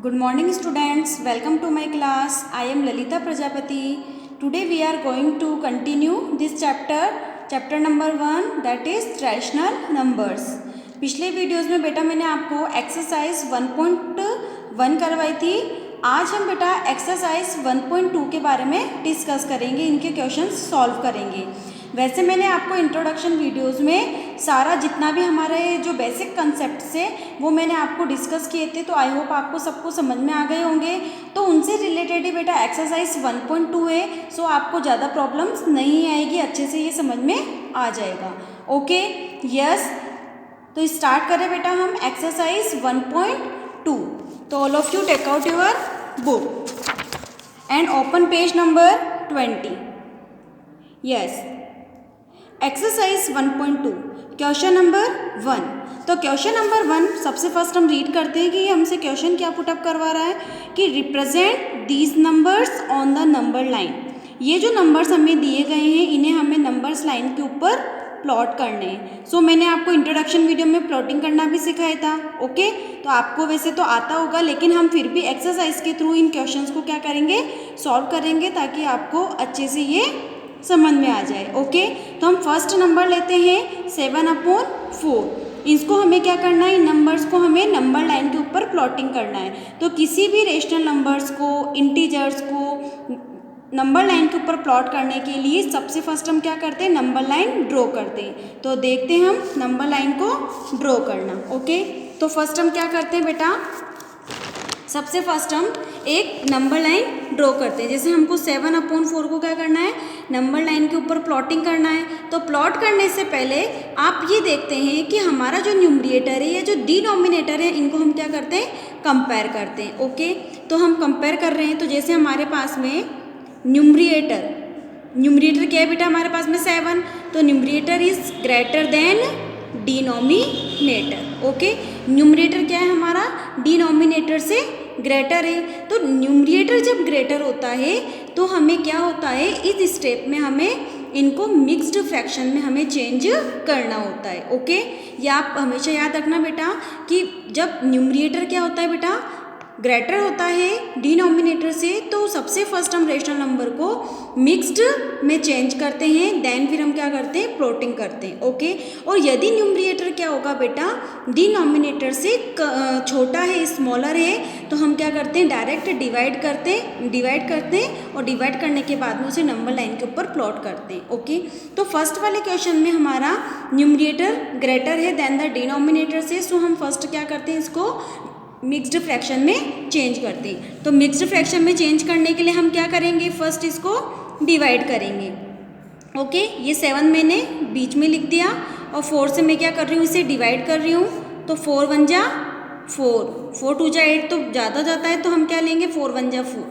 Good morning students, welcome to my class. I am Lalita Prajapati. Today we are going to continue this chapter number 1, that is rational numbers. पिछले videos में बेटा मैंने आपको exercise 1.1 करवाई थी. आज हम बेटा एक्सरसाइज 1.2 के बारे में डिस्कस करेंगे, इनके क्वेश्चंस सॉल्व करेंगे. वैसे मैंने आपको इंट्रोडक्शन वीडियोस में सारा जितना भी हमारे जो बेसिक कंसेप्ट थे वो मैंने आपको डिस्कस किए थे, तो आई होप आपको सबको समझ में आ गए होंगे. तो उनसे रिलेटेड ही बेटा एक्सरसाइज 1.2 है, सो आपको ज़्यादा प्रॉब्लम्स नहीं आएगी, अच्छे से ये समझ में आ जाएगा. Okay, yes. तो स्टार्ट करें बेटा हम एक्सरसाइज 1.2. तो all of you take out your book and open page number 20. Yes, exercise 1.2 question number 1. तो क्वेश्चन नंबर 1 सबसे फर्स्ट हम रीड करते हैं कि हमसे क्वेश्चन क्या पुटअप करवा रहा है कि represent these numbers on the number line. ये जो नंबर्स हमें दिए गए हैं इन्हें हमें नंबर्स लाइन के ऊपर प्लॉट करने हैं. सो मैंने आपको इंट्रोडक्शन वीडियो में प्लॉटिंग करना भी सिखाया था. ओके, तो आपको वैसे तो आता होगा, लेकिन हम फिर भी एक्सरसाइज के थ्रू इन क्वेश्चंस को क्या करेंगे, सॉल्व करेंगे, ताकि आपको अच्छे से ये समझ में आ जाए. ओके, तो हम फर्स्ट नंबर लेते हैं 7/4. इसको हमें क्या करना है, इन नंबर्स को हमें नंबर लाइन के ऊपर प्लॉटिंग करना है. तो किसी भी रेशनल नंबर्स को, इंटीजर्स को नंबर लाइन के ऊपर प्लॉट करने के लिए सबसे फर्स्ट हम क्या करते हैं, नंबर लाइन ड्रॉ करते हैं. तो देखते हैं हम नंबर लाइन को ड्रॉ करना. ओके, तो फर्स्ट हम क्या करते हैं बेटा, सबसे फर्स्ट हम एक नंबर लाइन ड्रॉ करते हैं. जैसे हमको 7/4 को क्या करना है, नंबर लाइन के ऊपर प्लॉटिंग करना है. तो प्लॉट करने से पहले आप ये देखते हैं कि हमारा जो न्यूमरेटर है या जो डिनोमिनेटर है, इनको हम क्या करते हैं, कंपेयर करते हैं. ओके, तो हम कंपेयर कर रहे हैं. तो जैसे हमारे पास में न्यूमरेटर क्या है बेटा, हमारे पास में 7. तो numerator is greater than denominator. Okay, numerator क्या है हमारा, डिनोमिनेटर से ग्रेटर है. तो न्यूमरेटर जब ग्रेटर होता है तो हमें क्या होता है, इस स्टेप में हमें इनको मिक्स्ड फ्रैक्शन में हमें चेंज करना होता है. ओके, ये आप हमेशा याद रखना बेटा कि जब न्यूमरेटर क्या होता है बेटा, ग्रेटर होता है डिनोमिनेटर से, तो सबसे फर्स्ट हम रेशनल नंबर को मिक्स्ड में चेंज करते हैं, देन फिर हम क्या करते हैं, प्लॉटिंग करते हैं. ओके, और यदि न्यूमरेटर क्या होगा बेटा, डिनोमिनेटर से छोटा है, स्मॉलर है, तो हम क्या करते हैं, डायरेक्ट डिवाइड करते हैं और डिवाइड करने के बाद में उसे नंबर लाइन के ऊपर प्लॉट करते हैं. ओके, तो फर्स्ट वाले क्वेश्चन में हमारा न्यूमरेटर ग्रेटर है देन द डिनोमिनेटर से, सो हम फर्स्ट क्या करते हैं, इसको मिक्स्ड फ्रैक्शन में चेंज करते हैं. तो मिक्स्ड फ्रैक्शन में चेंज करने के लिए हम क्या करेंगे, फर्स्ट इसको डिवाइड करेंगे. ओके, ये 7 मैंने बीच में लिख दिया और 4 से मैं क्या कर रही हूँ, इसे डिवाइड कर रही हूँ. तो 4 1 जा 4, 4 2 जा 8, तो ज़्यादा जाता है, तो हम क्या लेंगे, 4 1 जा 4,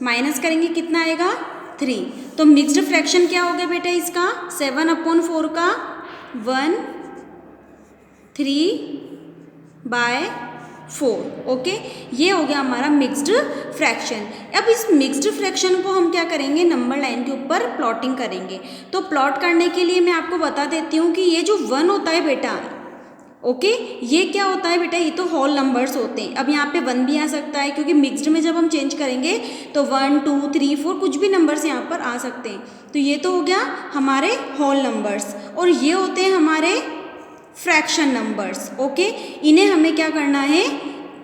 माइनस करेंगे, कितना आएगा 3. तो मिक्स्ड फ्रैक्शन क्या हो गया बेटा इसका, 7/4 का 1 3/4. ओके, ये हो गया हमारा मिक्स्ड फ्रैक्शन. अब इस मिक्स्ड फ्रैक्शन को हम क्या करेंगे, नंबर लाइन के ऊपर प्लॉटिंग करेंगे. तो प्लॉट करने के लिए मैं आपको बता देती हूँ कि ये जो 1 होता है बेटा, ओके, ये क्या होता है बेटा, ये तो होल नंबर्स होते हैं. अब यहाँ पे 1 भी आ सकता है, क्योंकि मिक्स्ड में जब हम चेंज करेंगे तो 1 2 3 4 कुछ भी नंबर्स यहाँ पर आ सकते हैं. तो ये तो हो गया हमारे होल नंबर्स, और ये होते हैं हमारे फ्रैक्शन नंबर्स. ओके, इन्हें हमें क्या करना है,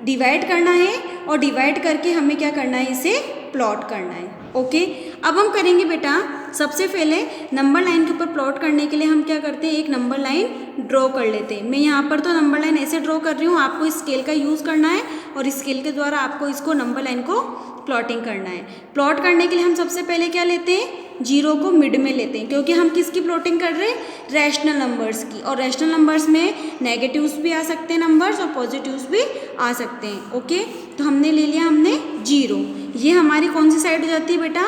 डिवाइड करना है, और डिवाइड करके हमें क्या करना है, इसे प्लॉट करना है. ओके, अब हम करेंगे बेटा, सबसे पहले नंबर लाइन के ऊपर प्लॉट करने के लिए हम क्या करते हैं, एक नंबर लाइन ड्रॉ कर लेते हैं. मैं यहाँ पर तो नंबर लाइन ऐसे ड्रॉ कर रही हूँ, आपको स्केल का यूज़ करना है और स्केल के द्वारा आपको इसको नंबर लाइन को प्लॉटिंग करना है. प्लॉट करने के लिए हम सबसे पहले क्या लेते हैं, 0 को मिड में लेते हैं, क्योंकि हम किसकी प्लॉटिंग कर रहे हैं, रैशनल नंबर्स की. और रैशनल नंबर्स में नेगेटिव्स भी आ सकते हैं नंबर्स, और पॉजिटिव्स भी आ सकते हैं. ओके, तो हमने ले लिया, हमने 0. ये हमारी कौन सी साइड हो जाती है बेटा,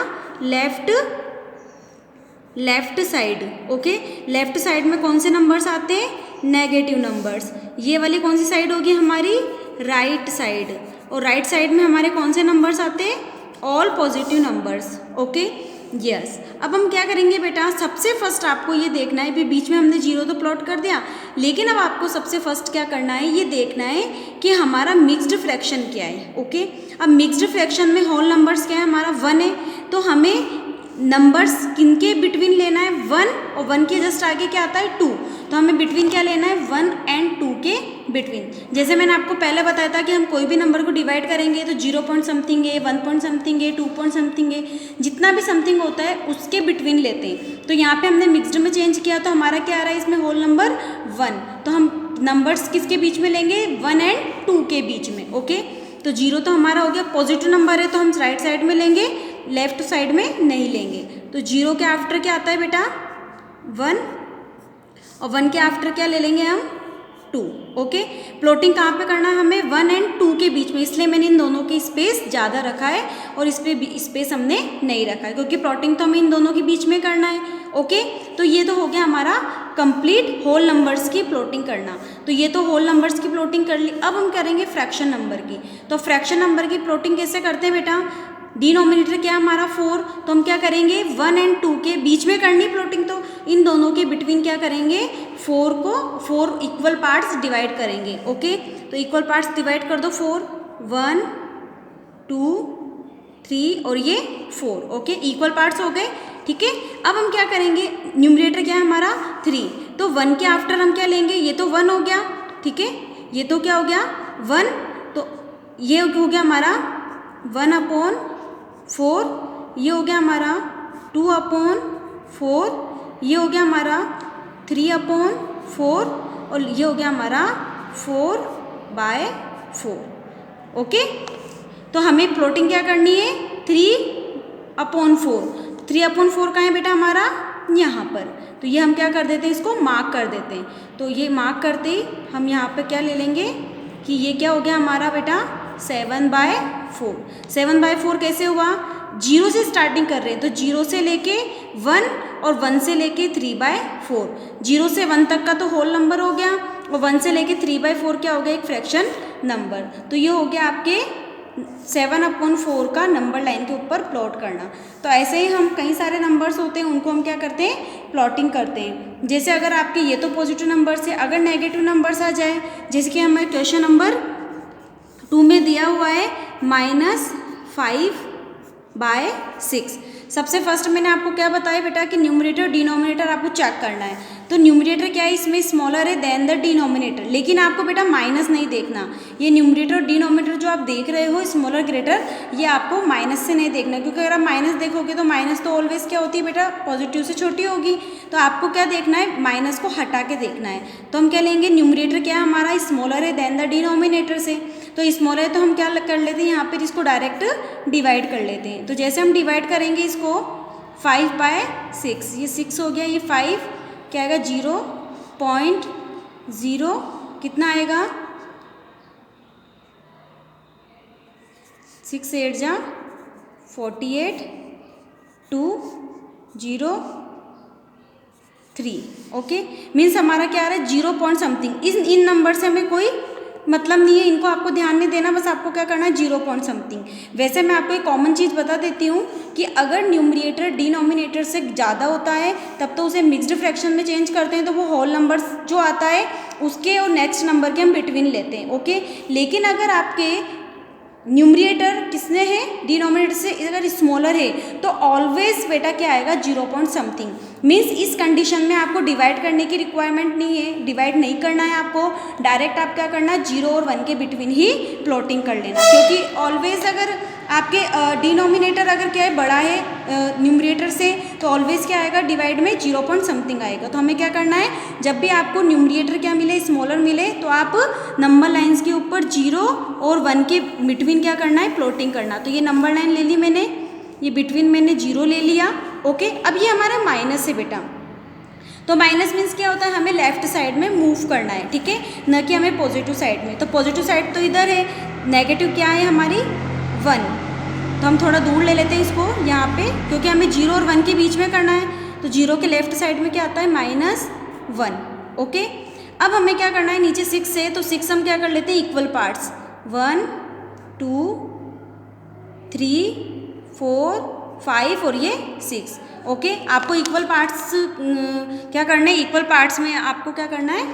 left side. Okay, left side में कौन से नंबर्स आते हैं, नेगेटिव नंबर्स. ये वाली कौन सी साइड होगी हमारी, राइट साइड. और राइट साइड में हमारे कौन से नंबर्स आते हैं, all positive numbers. Okay, yes अब हम क्या करेंगे बेटा, सबसे फर्स्ट आपको ये देखना है, भी बीच में हमने जीरो तो प्लॉट कर दिया, लेकिन अब आपको सबसे फर्स्ट क्या करना है, ये देखना है कि हमारा मिक्स्ड फ्रैक्शन क्या है। ओके, अब मिक्स्ड फ्रैक्शन में होल नंबर्स क्या है, हमारा 1 है, तो हमें नंबर्स किनके बिटवीन लेना है, 1 और 1 के जस्ट आगे क्या आता है 2, तो हमें बिटवीन क्या लेना है, 1 एंड 2 के बिटवीन। जैसे मैंने आपको पहले बताया था कि हम कोई भी नंबर को डिवाइड करेंगे तो 0 पॉइंट समथिंग है, 1 पॉइंट समथिंग है, 2 पॉइंट समथिंग है, जितना भी समथिंग होता है उसके बिटवीन लेते हैं। तो यहाँ पे हमने मिक्स्ड में चेंज किया तो हमारा क्या आ रहा है इसमें, होल नंबर 1, तो हम नंबर्स किसके बीच में लेंगे, 1 एंड 2 के बीच में। ओके, तो 0 तो हमारा हो गया, पॉजिटिव नंबर है तो हम राइट साइड में लेंगे, लेफ्ट साइड में नहीं लेंगे। तो 0 के आफ्टर क्या आता है बेटा, 1, और 1 के आफ्टर क्या ले लेंगे हम, 2। ओके, प्लॉटिंग कहाँ पे करना है हमें, 1 एंड 2 के बीच में, इसलिए मैंने इन दोनों की स्पेस ज़्यादा रखा है और इस पे स्पेस हमने नहीं रखा है, क्योंकि प्लॉटिंग तो हमें इन दोनों के बीच में करना है। ओके, तो ये तो हो गया हमारा कंप्लीट होल नंबर्स की प्लॉटिंग करना। तो ये तो होल नंबर्स की प्लॉटिंग कर ली, अब हम करेंगे फ्रैक्शन नंबर की। तो फ्रैक्शन नंबर की प्लॉटिंग कैसे करते हैं बेटा, डिनोमिनेटर क्या हमारा 4, तो हम क्या करेंगे 1 एंड 2 के बीच में करनी प्लॉटिंग, तो इन दोनों के बिटवीन क्या करेंगे, 4 को 4 इक्वल पार्ट्स डिवाइड करेंगे। ओके, तो इक्वल पार्ट्स डिवाइड कर दो 4, 1 2 3 और ये 4। ओके, इक्वल पार्ट्स हो गए। ठीक है, अब हम क्या करेंगे, न्यूमरेटर क्या है हमारा 3, तो 1 के आफ्टर हम क्या लेंगे, ये तो 1 हो गया। ठीक है, ये तो क्या हो गया 1, तो ये हो गया हमारा 1/4, ये हो गया हमारा 2/4, ये हो गया हमारा 3/4 और ये हो गया हमारा 4/4। ओके, तो हमें प्लॉटिंग क्या करनी है, 3/4। 3/4 कहाँ है बेटा हमारा, यहाँ पर, तो ये हम क्या कर देते हैं, इसको मार्क कर देते हैं। तो ये मार्क करते ही हम यहाँ पे क्या ले लेंगे कि ये क्या हो गया हमारा बेटा 7/4। 7/4 कैसे हुआ, 0 से स्टार्टिंग कर रहे हैं, तो 0 से लेके 1 और 1 से लेके 3/4। 0 से 1 तक का तो होल नंबर हो गया और 1 से लेके 3/4 क्या हो गया, एक फ्रैक्शन नंबर। तो ये हो गया आपके 7/4 का नंबर लाइन के ऊपर प्लॉट करना। तो ऐसे ही हम कई सारे नंबर्स होते हैं उनको हम क्या करते हैं, प्लॉटिंग करते हैं। जैसे अगर आपके ये तो पॉजिटिव नंबर्स है, अगर नेगेटिव नंबर्स आ जाए, जैसे कि हमें क्वेश्चन नंबर 2 में दिया हुआ है -5/6। सबसे फर्स्ट मैंने आपको क्या बताया बेटा कि न्यूमरेटर डिनोमिनेटर आपको चेक करना है। तो न्यूमरेटर क्या है, इसमें स्मॉलर है देन द डिनोमिनेटर, लेकिन आपको बेटा माइनस नहीं देखना। ये न्यूमरेटर और डिनोमिनेटर जो आप देख रहे हो स्मॉलर ग्रेटर, ये आपको माइनस से नहीं देखना, क्योंकि अगर आप माइनस देखोगे तो माइनस तो ऑलवेज क्या होती है बेटा, पॉजिटिव से छोटी होगी। तो आपको क्या देखना है, माइनस को हटा के देखना है। तो हम क्या लेंगे, न्यूमरेटर क्या है हमारा स्मॉलर है देन द डिनोमिनेटर से, तो स्मॉल है तो हम क्या कर लेते हैं, यहाँ पर इसको डायरेक्ट डिवाइड कर लेते हैं। तो जैसे हम डिवाइड करेंगे इसको 5/6, ये 6 हो गया, ये 5 क्या आएगा 0.0 कितना आएगा 6 8 जा 48 203। ओके, मीन्स हमारा क्या आ रहा है 0 पॉइंट समथिंग। इन नंबर से हमें कोई मतलब नहीं है, इनको आपको ध्यान नहीं देना, बस आपको क्या करना है 0 पॉइंट समथिंग। वैसे मैं आपको एक कॉमन चीज़ बता देती हूँ कि अगर न्यूमरेटर डिनोमिनेटर से ज़्यादा होता है तब तो उसे मिक्स्ड फ्रैक्शन में चेंज करते हैं, तो वो होल नंबर्स जो आता है उसके और नेक्स्ट नंबर के हम बिटवीन लेते हैं। ओके, लेकिन अगर आपके न्यूमरेटर किसने है डिनोमिनेटर से अगर स्मॉलर है तो ऑलवेज बेटा क्या आएगा 0 पॉइंट समथिंग। मीन्स इस कंडीशन में आपको डिवाइड करने की रिक्वायरमेंट नहीं है, डिवाइड नहीं करना है आपको, डायरेक्ट आप क्या करना है 0 और 1 के बिटवीन ही प्लॉटिंग कर लेना, क्योंकि ऑलवेज अगर आपके डिनोमिनेटर अगर क्या है बड़ा है न्यूमरेटर से तो ऑलवेज क्या आएगा डिवाइड में 0 पॉइंट समथिंग आएगा। तो हमें क्या करना है, जब भी आपको न्यूमरेटर क्या मिले स्मॉलर मिले तो आप नंबर लाइंस के ऊपर 0 और 1 के बिटवीन क्या करना है प्लॉटिंग करना। तो ये नंबर लाइन ले ली मैंने, ये बिटवीन मैंने 0 ले लिया। ओके, अब ये हमारा माइनस है बेटा, तो माइनस मीन्स क्या होता है हमें लेफ्ट साइड में मूव करना है, ठीक है, न कि हमें पॉजिटिव साइड में। तो पॉजिटिव साइड तो इधर है, नेगेटिव क्या है हमारी 1, तो हम थोड़ा दूर ले लेते हैं इसको यहाँ पे, क्योंकि हमें 0 और 1 के बीच में करना है। तो 0 के लेफ्ट साइड में क्या आता है -1। ओके, अब हमें क्या करना है, नीचे 6 है तो 6 हम क्या कर लेते हैं इक्वल पार्ट्स, 1 2 3 4 5 और ये 6। ओके, आपको इक्वल पार्ट्स क्या करना है, इक्वल पार्ट्स में आपको क्या करना है,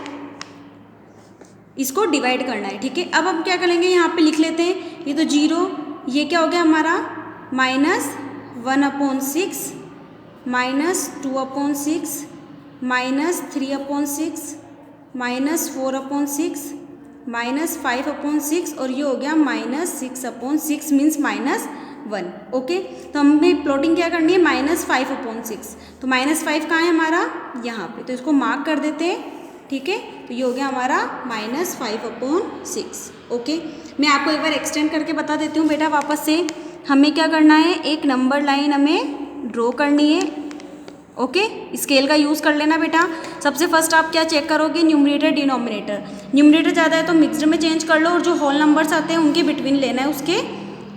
इसको डिवाइड करना है। ठीक है, अब हम क्या करेंगे, यहाँ पे लिख लेते हैं, ये तो 0, ये क्या हो गया हमारा -1/6 -2/6 -3/6 -4/6 -5/6 और ये हो गया -6/6 मीन्स -1। ओके, तो हमें प्लॉटिंग क्या करनी है, -5/6। तो -5 कहाँ है हमारा, यहाँ पे, तो इसको मार्क कर देते हैं। ठीक है, तो ये हो गया हमारा -5/6। ओके, मैं आपको एक बार एक्सटेंड करके बता देती हूँ बेटा वापस से। हमें क्या करना है, एक नंबर लाइन हमें ड्रॉ करनी है। ओके, स्केल का यूज़ कर लेना बेटा। सबसे फर्स्ट आप क्या चेक करोगे, न्यूमरेटर डिनोमिनेटर। न्यूमरेटर ज़्यादा है तो मिक्सड में चेंज कर लो, और जो होल नंबर्स आते हैं उनके बिटवीन लेना है, उसके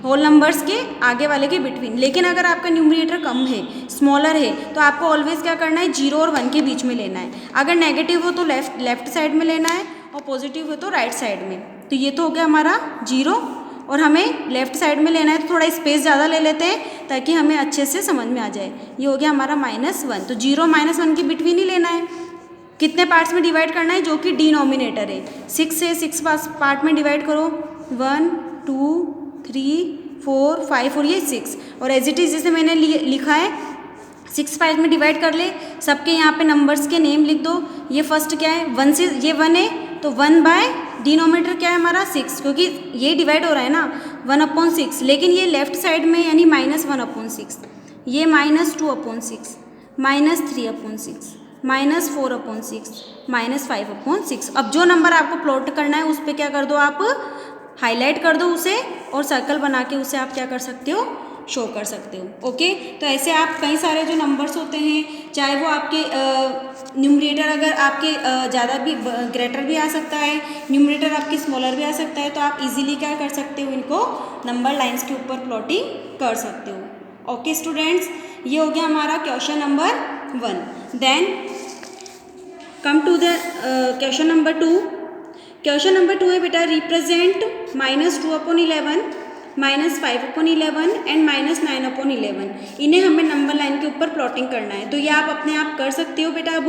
होल नंबर्स के आगे वाले के बिटवीन। लेकिन अगर आपका न्यूमरेटर कम है, स्मॉलर है, तो आपको ऑलवेज क्या करना है, 0 और 1 के बीच में लेना है। अगर नेगेटिव हो तो लेफ्ट साइड में लेना है, और पॉजिटिव हो तो राइट साइड में। तो ये तो हो गया हमारा 0, और हमें लेफ्ट साइड में लेना है, तो थोड़ा स्पेस ज़्यादा ले लेते हैं ताकि हमें अच्छे से समझ में आ जाए। ये हो गया हमारा -1, तो 0 -1 के बिटवीन ही लेना है। कितने पार्ट्स में डिवाइड करना है, जो कि डिनोमिनेटर है, 6 से 6 पार्ट में डिवाइड करो, 1 2 3 4 5 और ये 6। और एज इट इज़ जैसे मैंने लिखा है 6 पार्ट में डिवाइड कर ले, सबके यहाँ पे नंबर्स के नेम लिख दो। ये फर्स्ट क्या है, 1 से, ये 1 है, तो 1 बाय डिनोमिनेटर क्या है हमारा 6, क्योंकि ये डिवाइड हो रहा है ना 1/6। लेकिन ये लेफ्ट साइड में यानी -1/6, ये -2/6 -3/6 -4/6 -5/6। अब जो नंबर आपको प्लॉट करना है उस पर क्या कर दो, आप हाईलाइट कर दो उसे, और सर्कल बना के उसे आप क्या कर सकते हो, शो कर सकते हो। ओके, तो ऐसे आप कई सारे जो नंबर्स होते हैं, चाहे वो आपके न्यूमरेटर अगर आपके ज़्यादा भी ग्रेटर भी आ सकता है, न्यूमरेटर आपके स्मॉलर भी आ सकता है, तो आप इजीली क्या कर सकते हो, इनको नंबर लाइंस के ऊपर प्लॉटिंग कर सकते हो। ओके स्टूडेंट्स, ये हो गया हमारा question number 1। Then come to the question number 2। Question number 2 है बेटा, रिप्रेजेंट -2/11 -5/11 एंड -9/11। इन्हें हमें नंबर लाइन के ऊपर प्लॉटिंग करना है। तो ये आप अपने आप कर सकते हो बेटा। अब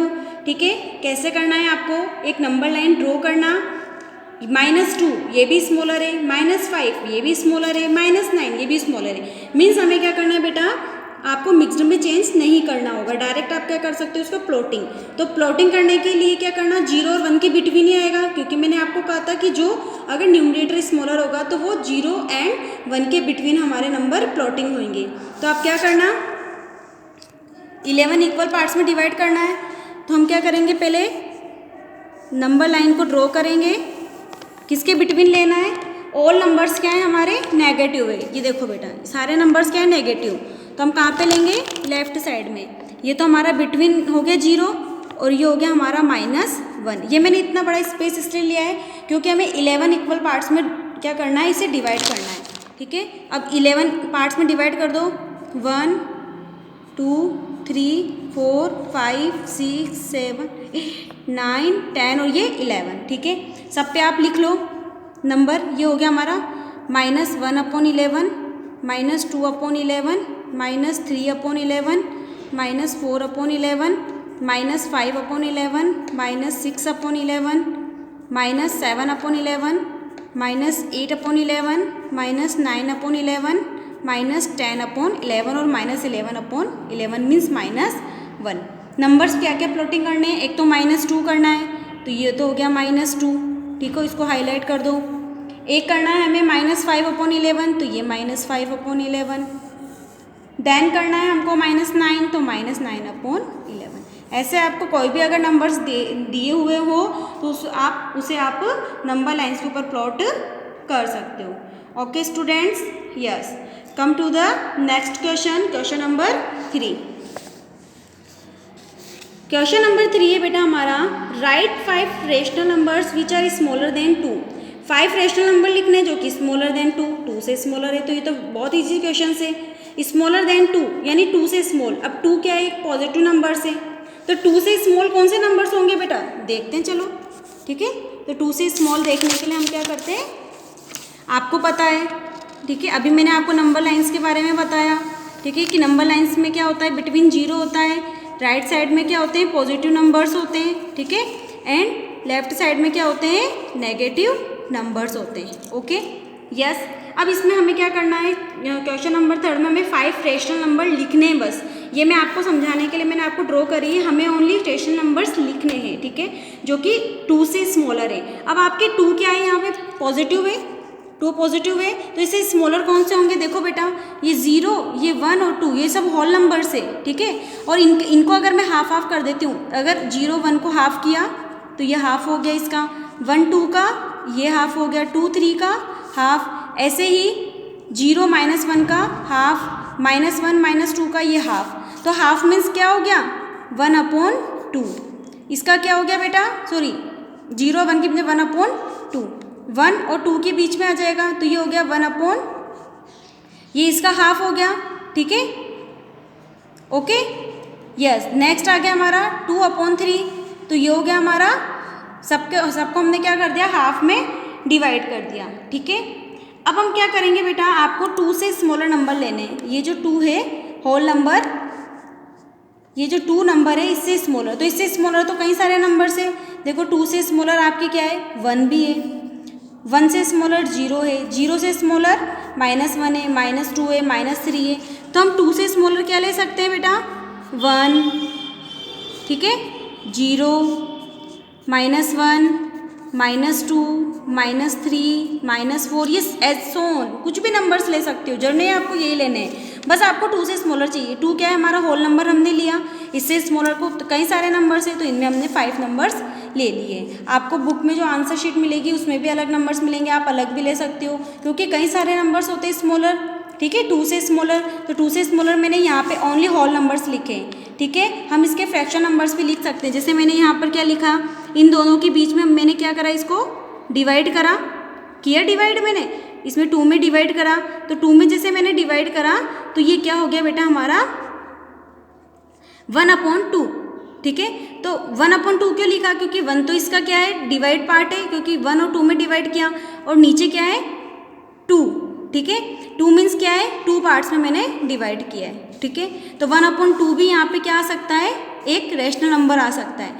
ठीक है, कैसे करना है आपको, एक नंबर लाइन ड्रॉ करना, -2 ये भी स्मॉलर है, -5 ये भी स्मॉलर है, -9 ये भी स्मॉलर है। मीन्स हमें क्या करना है बेटा, आपको मिक्सड में चेंज नहीं करना होगा, डायरेक्ट आप क्या कर सकते हो, उसको प्लॉटिंग। तो प्लॉटिंग करने के लिए क्या करना, 0 और 1 के बिटवीन ही आएगा, क्योंकि मैंने आपको कहा था कि जो अगर न्यूमरेटर स्मॉलर होगा तो वो 0 एंड 1 के बिटवीन हमारे नंबर प्लॉटिंग होंगे। तो आप क्या करना, 11 इक्वल पार्ट्स में डिवाइड करना है। तो हम क्या करेंगे, पहले नंबर लाइन को ड्रॉ करेंगे, किसके बिटवीन लेना है, ऑल नंबर्स क्या है हमारे, नेगेटिव है। ये देखो बेटा, सारे नंबर्स क्या है, नेगेटिव। तो हम कहाँ पे लेंगे, लेफ्ट साइड में। ये तो हमारा बिटवीन हो गया 0, और ये हो गया हमारा -1। ये मैंने इतना बड़ा स्पेस इसलिए लिया है क्योंकि हमें 11 इक्वल पार्ट्स में क्या करना है, इसे डिवाइड करना है। ठीक है, अब 11 पार्ट्स में डिवाइड कर दो, 1 2 3 4 5 6 7 8 9 10 और ये 11। ठीक है, सब पे आप लिख लो नंबर। ये हो गया हमारा -1/11 -2/11 -3/11 -4/11 -5/11 -6/11 -7/11 -8/11 -9/11 -10/11 और -11/11 मीन्स -1। नंबर्स क्या क्या प्लॉटिंग करने हैं, एक तो -2 करना है, तो ये तो हो गया -2। ठीक है, इसको हाईलाइट कर दो। एक करना है हमें -5/11, तो ये -5/11। देन करना है हमको -9, तो -9/11। ऐसे आपको कोई भी अगर नंबर्स दिए हुए हो तो उसे आप नंबर लाइन्स के ऊपर प्लॉट कर सकते हो। Okay students, yes, come to the next question, question number 3। Question number 3 है बेटा हमारा, write 5 rational numbers which are smaller than 2। 5 rational number लिखने हैं जो कि स्मॉलर देन 2, 2 से स्मॉलर है। तो ये तो बहुत ईजी क्वेश्चन है। स्मॉलर देन 2 यानी 2 से स्मॉल। अब 2 क्या है, एक पॉजिटिव नंबर से, तो 2 से स्मॉल कौन से नंबर्स होंगे बेटा, देखते हैं चलो। ठीक है, तो 2 से स्मॉल देखने के लिए हम क्या करते हैं, आपको पता है। ठीक है, अभी मैंने आपको नंबर लाइन्स के बारे में बताया ठीक है, कि नंबर लाइंस में क्या होता है, बिटवीन जीरो होता है, राइट साइड में क्या होते हैं, पॉजिटिव नंबर्स होते हैं, ठीक है, एंड लेफ्ट साइड में क्या होते हैं, नेगेटिव नंबर्स होते हैं। Okay, yes. अब इसमें हमें क्या करना है, क्वेश्चन नंबर 3 में हमें 5 रेशनल नंबर लिखने हैं बस। ये मैं आपको समझाने के लिए मैंने आपको ड्रॉ करी है, हमें ओनली रेशनल नंबर्स लिखने हैं, ठीक है, जो कि 2 से स्मॉलर है। अब आपके 2 क्या है, यहाँ पे पॉजिटिव है, 2 पॉजिटिव है, तो इससे स्मॉलर कौन से होंगे, देखो बेटा, ये 0, ये 1 और 2, ये सब होल नंबर्स है, ठीक है। और इनको अगर मैं हाफ हाफ कर देती हूँ, अगर 0 1 को हाफ किया तो ये हाफ हो गया इसका, 1 2 का ये हाफ हो गया, 2 3 का हाफ, ऐसे ही 0 -1 का हाफ, -1 -2 का ये हाफ। तो हाफ मीन्स क्या हो गया, 1/2। इसका क्या हो गया बेटा, सॉरी 0 1 की बजाय 1/2, 1 और 2 के बीच में आ जाएगा, तो ये हो गया 1/, ये इसका हाफ हो गया, ठीक है, ओके, यस। नेक्स्ट आ गया हमारा 2/3, तो ये हो गया हमारा, सबको हमने क्या कर दिया, हाफ में डिवाइड कर दिया, ठीक है। अब हम क्या करेंगे बेटा, आपको 2 से स्मॉलर नंबर लेने हैं। ये जो 2 है होल नंबर, ये जो 2 नंबर है इससे स्मॉलर, तो इससे स्मॉलर तो कई सारे नंबर्स है, देखो 2 से स्मॉलर आपके क्या है, 1 भी है, 1 से स्मॉलर 0 है, 0 से स्मॉलर -1 है, -2 है, -3 है, तो हम 2 से स्मॉलर क्या ले सकते हैं बेटा, 1, ठीक है, 0 -1 -2 -3 -4, ये एसोन कुछ भी नंबर्स ले सकते हो, जरूरी है आपको यही लेने हैं, बस आपको 2 से स्मॉलर चाहिए। 2 क्या है, हमारा होल नंबर हमने लिया, इससे स्मॉलर को तो कई सारे नंबर्स है, तो इनमें हमने 5 नंबर्स ले लिए। आपको बुक में जो आंसर शीट मिलेगी उसमें भी अलग नंबर्स मिलेंगे, आप अलग भी ले सकते हो, क्योंकि कई सारे नंबर्स होते हैं स्मॉलर, ठीक है, 2 से स्मॉलर, तो 2 से स्मॉलर मैंने यहाँ पे ओनली होल नंबर्स लिखे हैं, ठीक है। हम इसके फ्रैक्शन नंबर्स भी लिख सकते हैं, जैसे मैंने यहाँ पर क्या लिखा, इन दोनों के बीच में मैंने क्या करा, इसको डिवाइड करा, किया डिवाइड मैंने, इसमें 2 में डिवाइड करा, तो 2 में जैसे मैंने डिवाइड करा तो ये क्या हो गया बेटा हमारा 1/2, ठीक है। तो 1/2 क्यों लिखा, क्योंकि 1 तो इसका क्या है, डिवाइड पार्ट है, क्योंकि 1 और 2 में डिवाइड किया, और नीचे क्या है 2, ठीक है, 2 मीन्स क्या है, 2 पार्ट्स में मैंने डिवाइड किया है, ठीक है। तो 1/2 भी यहाँ पे क्या आ सकता है, एक रेशनल नंबर आ सकता है।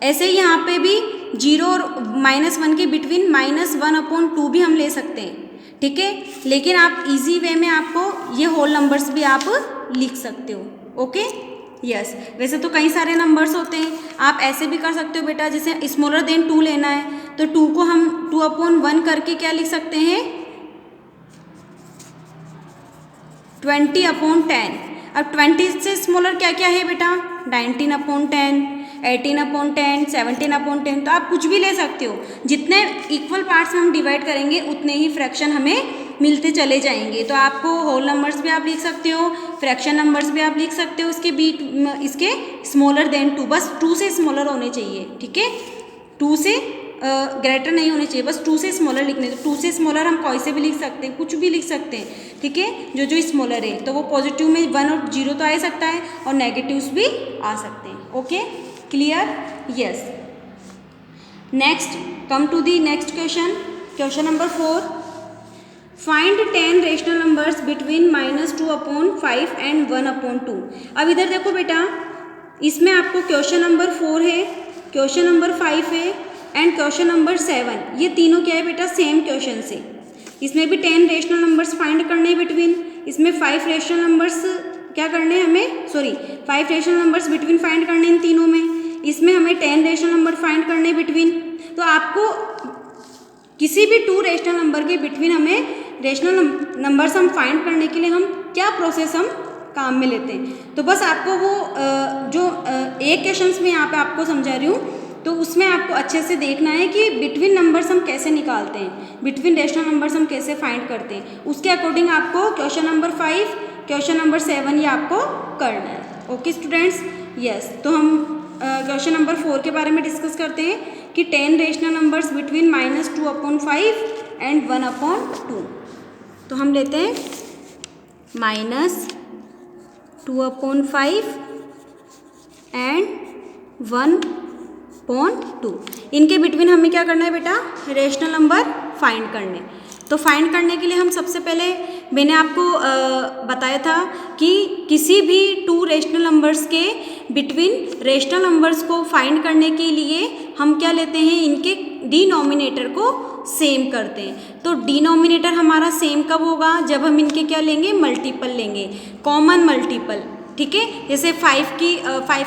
ऐसे ही यहाँ पे भी 0 और -1 के बिटवीन -1/2 भी हम ले सकते हैं, ठीक है, लेकिन आप इजी वे में आपको ये होल नंबर्स भी आप लिख सकते हो, ओके, यस। वैसे तो कई सारे नंबर्स होते हैं, आप ऐसे भी कर सकते हो बेटा, जैसे स्मॉलर देन 2 लेना है, तो 2 को हम 2/1 करके क्या लिख सकते हैं, 20/10। अब 20 से स्मॉलर क्या क्या है बेटा, 19/10, 18/10, 17/10, तो आप कुछ भी ले सकते हो, जितने इक्वल पार्ट्स में हम डिवाइड करेंगे उतने ही फ्रैक्शन हमें मिलते चले जाएंगे। तो आपको होल नंबर्स भी आप लिख सकते हो, फ्रैक्शन नंबर्स भी आप लिख सकते हो, इसके स्मॉलर देन 2, बस 2 से स्मॉलर होने चाहिए, ठीक है, 2 से ग्रेटर नहीं होने चाहिए, बस 2 से स्मॉलर लिखने। तो 2 से स्मॉलर हम कोई से भी लिख सकते हैं, कुछ भी लिख सकते हैं, ठीक है, जो स्मॉलर है, तो वो पॉजिटिव में 1 और 0 तो आ ही सकता है, और नेगेटिव्स भी आ सकते हैं, okay, clear, yes. Next, come to the next question, question number 4, find 10 rational numbers between -2/5 and 1/2। अब इधर देखो बेटा, इसमें आपको क्वेश्चन नंबर 4 है, क्वेश्चन नंबर 5 है, एंड क्वेश्चन नंबर 7, ये तीनों क्या है बेटा, सेम क्वेश्चन से। इसमें भी 10 रेशनल नंबर्स फाइंड करने हैं बिटवीन, इसमें 5 रेशनल नंबर्स क्या करने हैं हमें, sorry 5 rational numbers between find करने इन तीनों में, इसमें हमें 10 रेशनल नंबर फाइंड करने बिटवीन। तो आपको किसी भी 2 रेशनल नंबर के बिटवीन हमें रेशनल नंबर्स हम फाइंड करने के लिए हम क्या प्रोसेस हम काम में लेते हैं, तो बस आपको वो जो एक क्वेश्चन में यहाँ पे आपको समझा रही हूँ, तो उसमें आपको अच्छे से देखना है कि बिटवीन नंबर्स हम कैसे निकालते हैं, बिटवीन रेशनल नंबर्स हम कैसे फाइंड करते हैं, उसके अकॉर्डिंग आपको क्वेश्चन नंबर 5, क्वेश्चन नंबर 7 ये आपको करना है, ओके स्टूडेंट्स, यस। तो हम क्वेश्चन नंबर 4 के बारे में डिस्कस करते हैं कि 10 रेशनल नंबर्स बिटवीन -2/5 एंड 1/2। तो हम लेते हैं -2/5 एंड 1/2, इनके बिटवीन हमें क्या करना है बेटा, रेशनल नंबर फाइंड करने। तो फाइंड करने के लिए हम सबसे पहले मैंने आपको बताया था कि किसी भी टू रेशनल नंबर्स के बिटवीन रेशनल नंबर्स को फाइंड करने के लिए हम क्या लेते हैं, इनके डिनोमिनेटर को सेम करते हैं। तो डिनोमिनेटर हमारा सेम कब होगा, जब हम इनके क्या लेंगे, मल्टीपल लेंगे, कॉमन मल्टीपल। ठीक है, जैसे 5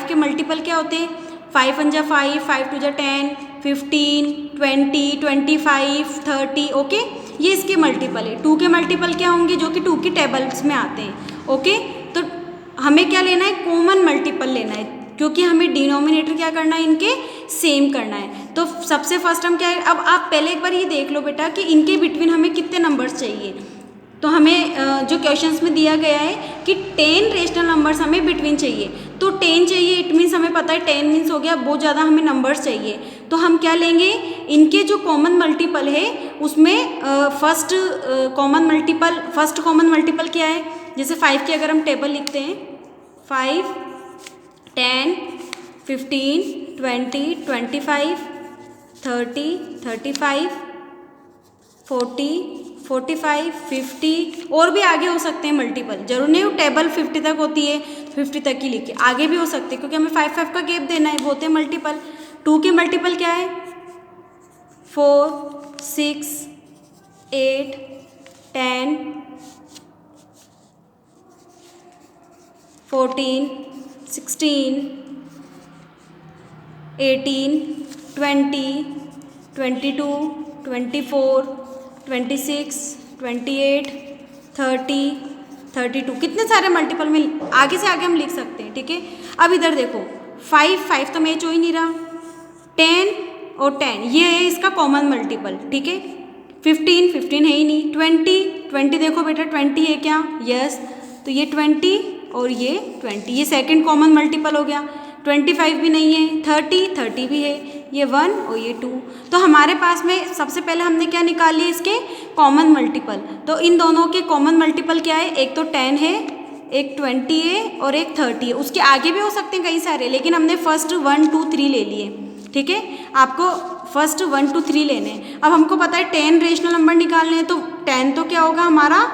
के मल्टीपल क्या होते हैं, 5 1 जा 5, 5 2 जा 10, 15, 20, 25, 30। ओके, ये इसके मल्टीपल है। 2 के मल्टीपल क्या होंगे, जो कि 2 की टेबल्स में आते हैं। ओके, तो हमें क्या लेना है, कॉमन मल्टीपल लेना है, क्योंकि हमें डिनोमिनेटर क्या करना है, इनके सेम करना है। तो सबसे फर्स्ट हम क्या है, अब आप पहले एक बार ये देख लो बेटा कि इनके बिटवीन हमें कितने नंबर्स चाहिए। तो हमें जो क्वेश्चंस में दिया गया है कि 10 रेशनल नंबर्स हमें बिटवीन चाहिए। तो 10 चाहिए, इट मीन्स हमें पता है 10 मीन्स हो गया बहुत ज़्यादा हमें नंबर्स चाहिए। तो हम क्या लेंगे, इनके जो कॉमन मल्टीपल है उसमें फर्स्ट कॉमन मल्टीपल क्या है। जैसे 5 की अगर हम टेबल लिखते हैं, 5, 10, 15, 20, 25, 30, 35, 40, 45, 50 और भी आगे हो सकते हैं मल्टीपल। जरूर नहीं टेबल 50 तक होती है, 50 तक ही लिखिए, आगे भी हो सकते हैं क्योंकि हमें 5 का गैप देना है, वो होते हैं मल्टीपल। 2 के मल्टीपल क्या है, 4, 6, 8, 10, 14, 16, 18, 20, 22, 24, 26, 28, 30, 32। कितने सारे मल्टीपल में आगे से आगे हम लिख सकते हैं। ठीक है, अब इधर देखो, 5 तो मैच हो ही नहीं रहा, 10 और 10 ये है इसका कॉमन मल्टीपल। ठीक है, 15 है ही नहीं, 20 देखो बेटा 20 है क्या, यस, तो ये 20 और ये 20, ये सेकंड कॉमन मल्टीपल हो गया। 25 भी नहीं है, 30 भी है, ये 1 और ये 2। तो हमारे पास में सबसे पहले हमने क्या निकाल लिया, इसके कॉमन मल्टीपल। तो इन दोनों के कॉमन मल्टीपल क्या है, एक तो 10 है, एक 20 है और एक 30 है। उसके आगे भी हो सकते हैं कई सारे, लेकिन हमने फर्स्ट 1 2 3 ले लिए। ठीक है, आपको फर्स्ट 1 2 3 लेने हैं। अब हमको पता है 10 रेशनल नंबर निकालने हैं, तो 10 तो क्या होगा हमारा,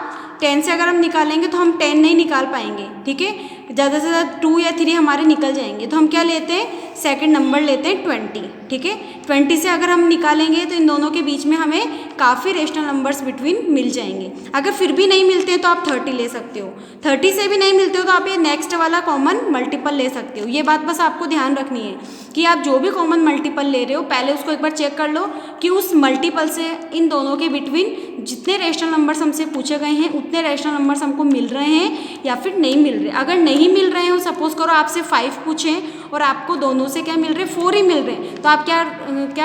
10 से अगर हम निकालेंगे तो हम 10 नहीं निकाल पाएंगे। ठीक है, ज़्यादा से ज़्यादा 2 या 3 हमारे निकल जाएंगे। तो हम क्या लेते हैं, सेकंड नंबर लेते हैं 20। ठीक है, 20 से अगर हम निकालेंगे तो इन दोनों के बीच में हमें काफ़ी रेशनल नंबर्स बिटवीन मिल जाएंगे। अगर फिर भी नहीं मिलते हैं तो आप 30 ले सकते हो, 30 से भी नहीं मिलते हो तो आप ये नेक्स्ट वाला कॉमन मल्टीपल ले सकते हो। ये बात बस आपको ध्यान रखनी है कि आप जो भी कॉमन मल्टीपल ले रहे हो पहले उसको एक बार चेक कर लो कि उस मल्टीपल से इन दोनों के बिटवीन जितने रेशनल नंबर्स हमसे पूछे गए हैं उतने रेशनल नंबर्स हमको मिल रहे हैं या फिर नहीं मिल रहे। अगर नहीं मिल रहे हो, सपोज करो आपसे 5 पूछें और आपको दोनों से क्या मिल रहे हैं, 4 ही मिल रहे हैं, तो आप क्या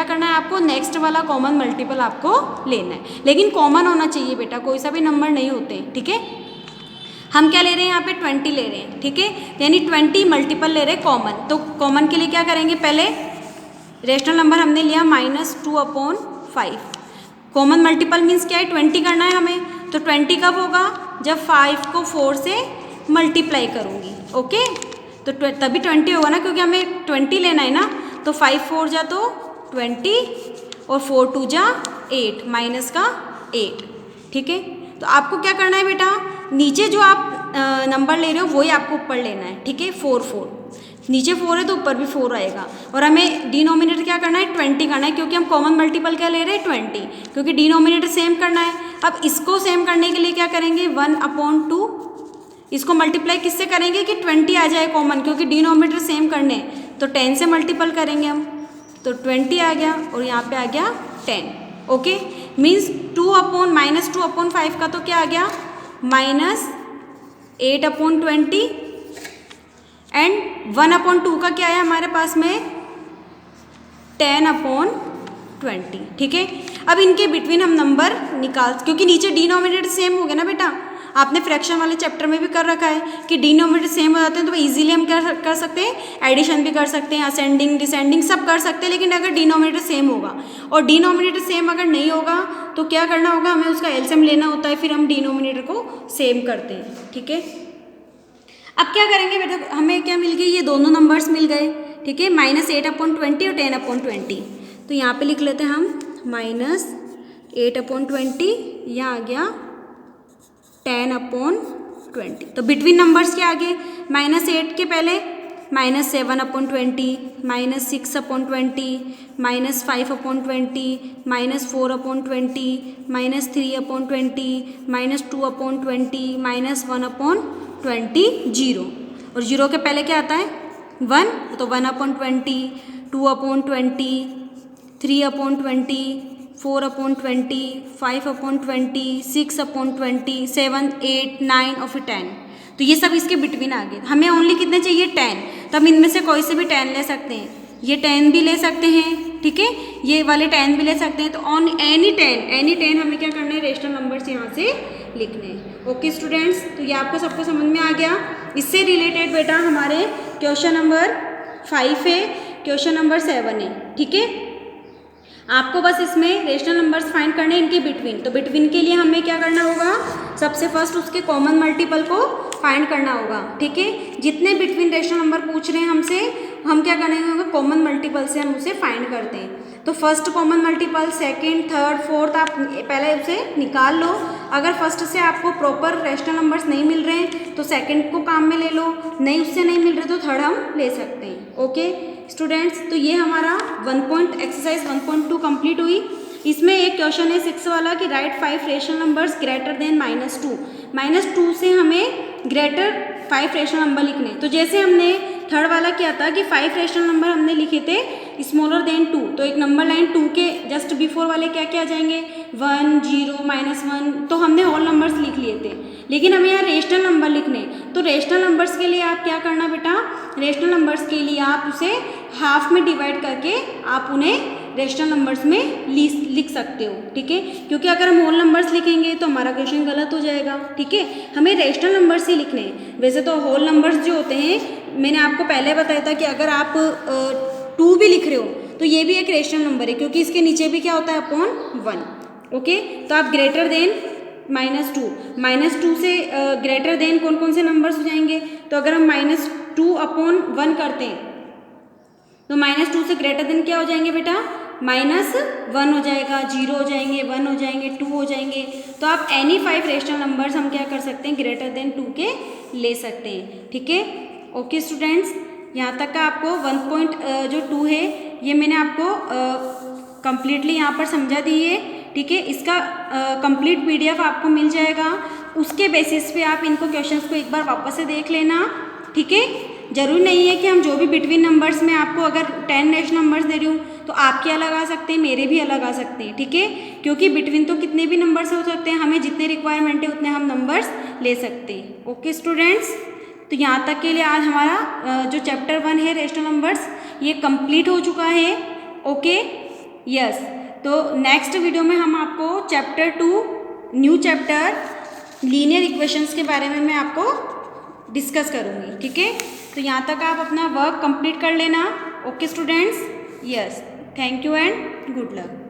करना है, आपको नेक्स्ट वाला कॉमन मल्टीपल आपको लेना है। लेकिन कॉमन होना चाहिए बेटा, कोई सा भी नंबर नहीं होते हैं। ठीक है, हम क्या ले रहे हैं यहाँ पे 20 ले रहे हैं। ठीक है, यानी 20 मल्टीपल ले रहे हैं कॉमन। तो कॉमन के लिए क्या करेंगे, पहले रेशनल नंबर हमने लिया -2/5। कॉमन मल्टीपल मीन्स क्या है, 20 करना है हमें। तो 20 कब होगा, जब 5 को 4 से मल्टीप्लाई करूँगी। ओके, तो तभी 20 होगा ना, क्योंकि हमें 20 लेना है ना। तो 5 4 जा तो 20 और 4 2 जा 8, माइनस का 8। ठीक है, तो आपको क्या करना है बेटा, नीचे जो आप नंबर ले रहे हो वही आपको ऊपर लेना है। ठीक है, 4 4, नीचे 4 है तो ऊपर भी 4 आएगा। और हमें डिनोमिनेटर क्या करना है, 20 करना है, क्योंकि हम कॉमन मल्टीपल क्या ले रहे हैं, 20, क्योंकि डिनोमिनेटर सेम करना है। अब इसको सेम करने के लिए क्या करेंगे, 1/2, इसको मल्टीप्लाई किससे करेंगे कि 20 आ जाए कॉमन, क्योंकि डिनोमिनेटर सेम करने हैं। तो 10 से मल्टीपल करेंगे हम, तो 20 आ गया और यहाँ पे आ गया 10। ओके, मीन्स -2/5 का तो क्या आ गया, -8/20 एंड 1/2 का क्या है हमारे पास में, 10/20। ठीक है, अब इनके बिटवीन हम नंबर निकाल, क्योंकि नीचे डिनोमिनेटर सेम हो गया ना बेटा, आपने फ्रैक्शन वाले चैप्टर में भी कर रखा है कि डिनोमिनेटर सेम हो जाते हैं तो इजीली हम क्या कर सकते हैं, एडिशन भी कर सकते हैं, असेंडिंग डिसेंडिंग सब कर सकते हैं। लेकिन अगर डिनोमिनेटर सेम होगा और डिनोमिनेटर सेम अगर नहीं होगा तो क्या करना होगा, हमें उसका एलसीएम लेना होता है, फिर हम डिनोमिनेटर को सेम करते हैं। ठीक है, अब क्या करेंगे बेटा, हमें क्या मिल गई, ये दोनों नंबर्स मिल गए। ठीक है, -8/20 और 10/20। तो यहाँ पे लिख लेते हैं हम -8/20 यहाँ आ गया 10/20। तो बिटवीन नंबर्स क्या आ गए, -8 के पहले -7/20, -6/20, -5/20, -4/20, -3/20, -2/20, -1/20, 0। और 0 के पहले क्या आता है 1, तो 1/20, 2/20, 3/20, 4/20, 5/20, 6/20, 7, 8, 9 और फिर 10। तो ये सब इसके बिटवीन आ गए। हमें ओनली कितने चाहिए 10, तो हम इनमें से कोई से भी 10 ले सकते हैं। ये 10 भी ले सकते हैं, ठीक है, ये वाले 10 भी ले सकते हैं। तो ऑन एनी 10 हमें क्या करना है, रेशनल नंबर्स यहाँ से लिखने हैं। ओके स्टूडेंट्स, तो ये आपको सबको समझ में आ गया। इससे रिलेटेड बेटा हमारे क्वेश्चन नंबर 5 है, क्वेश्चन नंबर 7 है, ठीक है। आपको बस इसमें रेशनल नंबर्स फाइंड करने इनके बिटवीन। तो बिटवीन के लिए हमें क्या करना होगा, सबसे फर्स्ट उसके कॉमन मल्टीपल को फाइंड करना होगा, ठीक है। जितने बिटवीन रेशनल नंबर पूछ रहे हैं हमसे, हम क्या करेंगे, कॉमन मल्टीपल से हम उसे फाइंड करते हैं। तो first common multiple, second, third, fourth आप पहले उसे निकाल लो। अगर फर्स्ट से आपको प्रॉपर रेशनल नंबर्स नहीं मिल रहे हैं तो सेकंड को काम में ले लो, नहीं उससे नहीं मिल रहे तो थर्ड हम ले सकते हैं। ओके स्टूडेंट्स, तो ये हमारा एक्सरसाइज 1.2 कंप्लीट हुई। इसमें एक क्वेश्चन है 6 वाला कि right 5 rational numbers greater than -2। -2 से हमें ग्रेटर 5 रेशनल नंबर लिखने। तो जैसे हमने थर्ड वाला किया था कि 5 रेशनल नंबर हमने लिखे थे स्मॉलर देन 2, तो एक नंबर लाइन 2 के जस्ट बिफोर वाले क्या क्या आ जाएंगे, 1, 0, -1, तो हमने होल नंबर्स लिख लिए थे। लेकिन हमें यहाँ रेशनल नंबर लिखने, तो रेशनल नंबर्स के लिए आप क्या करना बेटा, रेशनल नंबर्स के लिए आप उसे हाफ में डिवाइड करके आप उन्हें रेशनल नंबर्स में लिख सकते हो, ठीक है। क्योंकि अगर हम होल नंबर्स लिखेंगे तो हमारा क्वेश्चन गलत हो जाएगा, ठीक है। हमें रेशनल नंबर्स ही लिखने हैं। वैसे तो होल नंबर्स जो होते हैं, मैंने आपको पहले बताया था कि अगर आप 2 भी लिख रहे हो तो ये भी एक रेशनल नंबर है, क्योंकि इसके नीचे भी क्या होता है, अपॉन 1। ओके, तो आप ग्रेटर देन -2 से ग्रेटर देन कौन कौन से नंबर्स हो जाएंगे, तो अगर हम -2/1 करते हैं तो -2 से ग्रेटर देन क्या हो जाएंगे बेटा, -1 हो जाएगा, 0 हो जाएंगे, 1 हो जाएंगे, 2 हो जाएंगे। तो आप एनी 5 रेशनल नंबर्स हम क्या कर सकते हैं, ग्रेटर देन 2 के ले सकते हैं, ठीक है। ओके स्टूडेंट्स, यहाँ तक का आपको 1.2 है ये मैंने आपको कंप्लीटली यहाँ पर समझा दी है, ठीक है। इसका कंप्लीट PDF आपको मिल जाएगा। उसके बेसिस पे आप इनको क्वेश्चंस को एक बार वापस से देख लेना, ठीक है। जरूरी नहीं है कि हम जो भी बिटवीन नंबर्स में आपको अगर 10 रेशनल नंबर्स दे रही हूँ तो आपके अलग आ सकते हैं, मेरे भी अलग आ सकते हैं, ठीक है। क्योंकि बिटवीन तो कितने भी नंबर्स हो सकते हैं, हमें जितने रिक्वायरमेंट है उतने हम नंबर्स ले सकते हैं। ओके स्टूडेंट्स, तो यहाँ तक के लिए आज हमारा जो चैप्टर 1 है रेशनल नंबर्स ये कंप्लीट हो चुका है। ओके यस, तो नेक्स्ट वीडियो में हम आपको chapter 2 new chapter linear equations के बारे में मैं आपको डिस्कस करूँगी, ठीक है। तो यहाँ तक आप अपना वर्क कंप्लीट कर लेना। Okay students, yes, thank you and good luck.